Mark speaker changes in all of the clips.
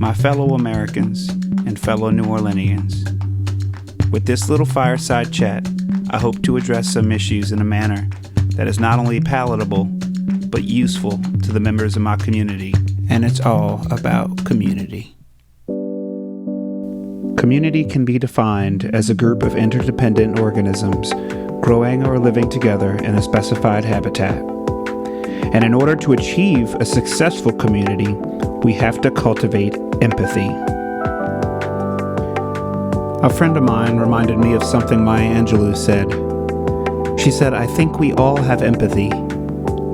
Speaker 1: my fellow Americans, and fellow New Orleanians. With this little fireside chat, I hope to address some issues in a manner that is not only palatable, but useful to the members of my community, and it's all about community. Community can be defined as a group of interdependent organisms growing or living together in a specified habitat. And in order to achieve a successful community, we have to cultivate empathy. A friend of mine reminded me of something Maya Angelou said. She said, "I think we all have empathy.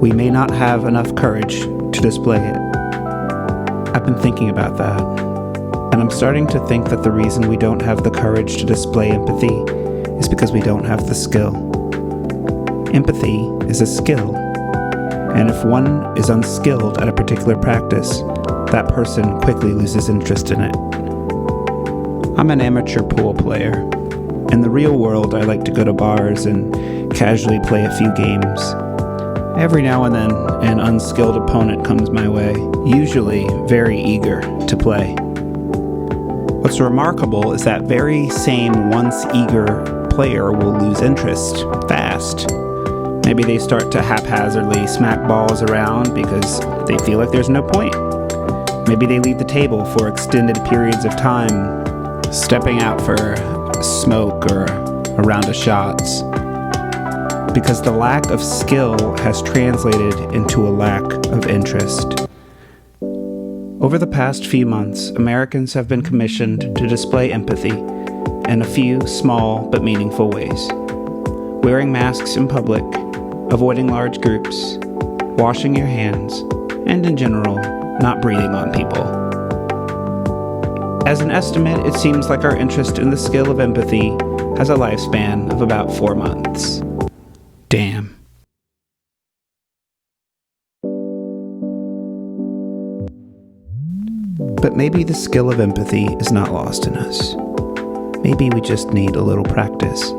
Speaker 1: We may not have enough courage to display it." I've been thinking about that, and I'm starting to think that the reason we don't have the courage to display empathy is because we don't have the skill. Empathy is a skill, and if one is unskilled at a particular practice, that person quickly loses interest in it. I'm an amateur pool player. In the real world, I like to go to bars and casually play a few games. Every now and then, an unskilled opponent comes my way, usually very eager to play. What's remarkable is that very same once eager player will lose interest fast. Maybe they start to haphazardly smack balls around because they feel like there's no point. Maybe they leave the table for extended periods of time, stepping out for smoke or a round of shots, because the lack of skill has translated into a lack of interest. Over the past few months, Americans have been commissioned to display empathy in a few small but meaningful ways. Wearing masks in public, avoiding large groups, washing your hands, and in general, not breathing on people. As an estimate, it seems like our interest in the skill of empathy has a lifespan of about 4 months. Damn. But maybe the skill of empathy is not lost in us. Maybe we just need a little practice.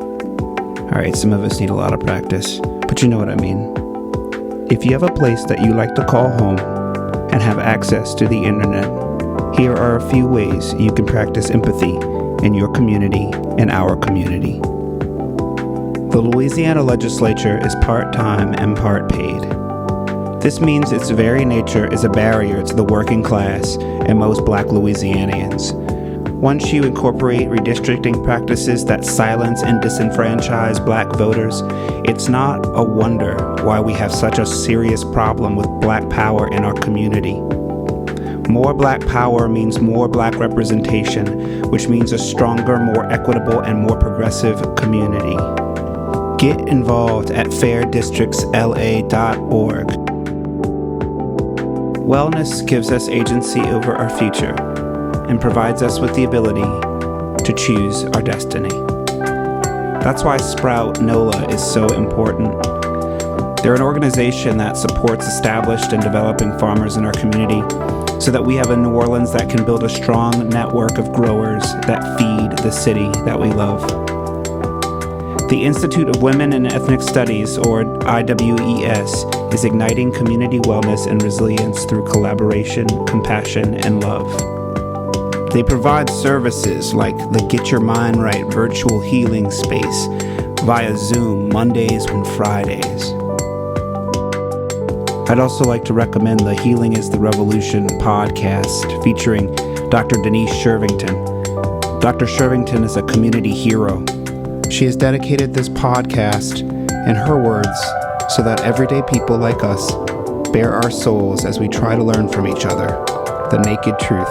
Speaker 1: Alright, some of us need a lot of practice, but you know what I mean. If you have a place that you like to call home and have access to the internet, here are a few ways you can practice empathy in your community and our community. The Louisiana legislature is part-time and part paid. This means its very nature is a barrier to the working class and most Black Louisianians. Once you incorporate redistricting practices that silence and disenfranchise Black voters, it's not a wonder why we have such a serious problem with Black power in our community. More Black power means more Black representation, which means a stronger, more equitable, and more progressive community. Get involved at fairdistrictsla.org. Wellness gives us agency over our future and provides us with the ability to choose our destiny. That's why Sprout NOLA is so important. They're an organization that supports established and developing farmers in our community so that we have a New Orleans that can build a strong network of growers that feed the city that we love. The Institute of Women and Ethnic Studies, or IWES, is igniting community wellness and resilience through collaboration, compassion, and love. They provide services like the Get Your Mind Right virtual healing space via Zoom Mondays and Fridays. I'd also like to recommend the Healing is the Revolution podcast featuring Dr. Denise Shervington. Dr. Shervington is a community hero. She has dedicated this podcast, in her words, so that everyday people like us bare our souls as we try to learn from each other the naked truth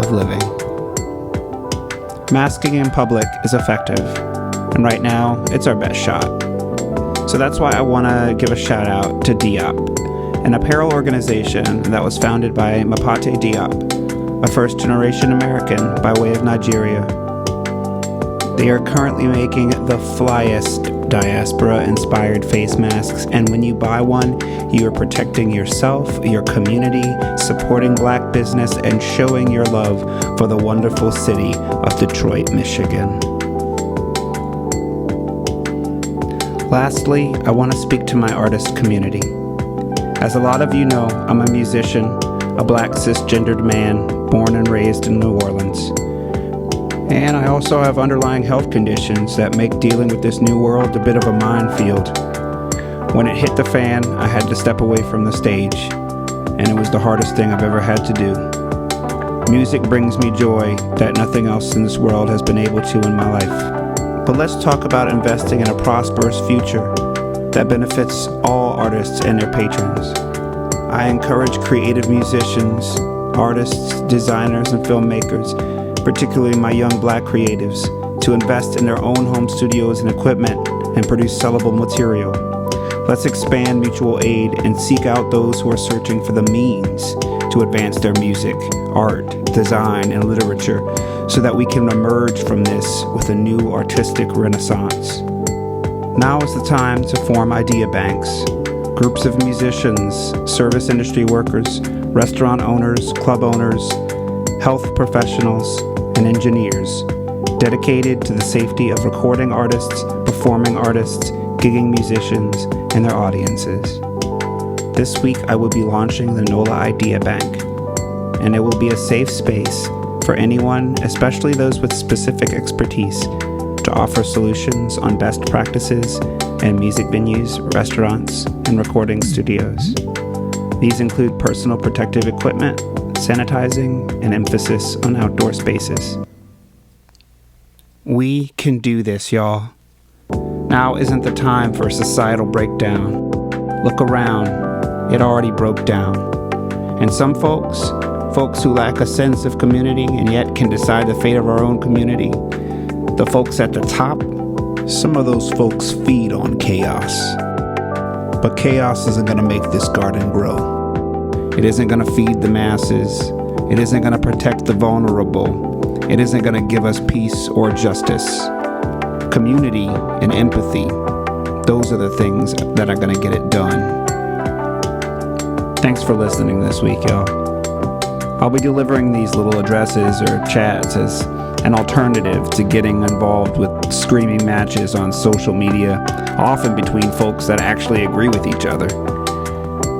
Speaker 1: of living. Masking in public is effective, and right now, it's our best shot. So that's why I want to give a shout out to Diop, an apparel organization that was founded by Mapate Diop, a first-generation American by way of Nigeria. They are currently making the flyest diaspora-inspired face masks, and when you buy one, you are protecting yourself, your community, supporting Black business, and showing your love for the wonderful city of Detroit, Michigan. Lastly, I want to speak to my artist community. As a lot of you know, I'm a musician, a Black cisgendered man born and raised based in New Orleans. And I also have underlying health conditions that make dealing with this new world a bit of a minefield. When it hit the fan, I had to step away from the stage, and it was the hardest thing I've ever had to do. Music brings me joy that nothing else in this world has been able to in my life. But let's talk about investing in a prosperous future that benefits all artists and their patrons. I encourage creative musicians, artists, designers, and filmmakers, particularly my young Black creatives, to invest in their own home studios and equipment and produce sellable material. Let's expand mutual aid and seek out those who are searching for the means to advance their music, art, design, and literature so that we can emerge from this with a new artistic renaissance. Now is the time to form idea banks, groups of musicians, service industry workers, restaurant owners, club owners, health professionals, and engineers dedicated to the safety of recording artists, performing artists, gigging musicians, and their audiences. This week I will be launching the NOLA Idea Bank, and it will be a safe space for anyone, especially those with specific expertise, to offer solutions on best practices in music venues, restaurants, and recording studios. These include personal protective equipment, sanitizing, and emphasis on outdoor spaces. We can do this, y'all. Now isn't the time for a societal breakdown. Look around, it already broke down. And some folks who lack a sense of community and yet can decide the fate of our own community, the folks at the top, some of those folks feed on chaos. But chaos isn't going to make this garden grow. It isn't going to feed the masses. It isn't going to protect the vulnerable. It isn't going to give us peace or justice. Community and empathy, those are the things that are going to get it done. Thanks for listening this week, y'all. I'll be delivering these little addresses or chats as an alternative to getting involved with screaming matches on social media, often between folks that actually agree with each other.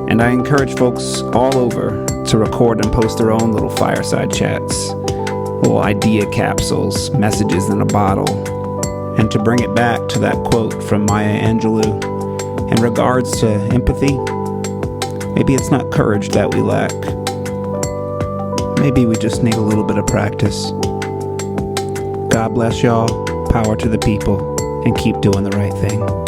Speaker 1: And I encourage folks all over to record and post their own little fireside chats, little idea capsules, messages in a bottle, and to bring it back to that quote from Maya Angelou in regards to empathy. Maybe it's not courage that we lack. Maybe we just need a little bit of practice. God bless y'all, power to the people, and keep doing the right thing.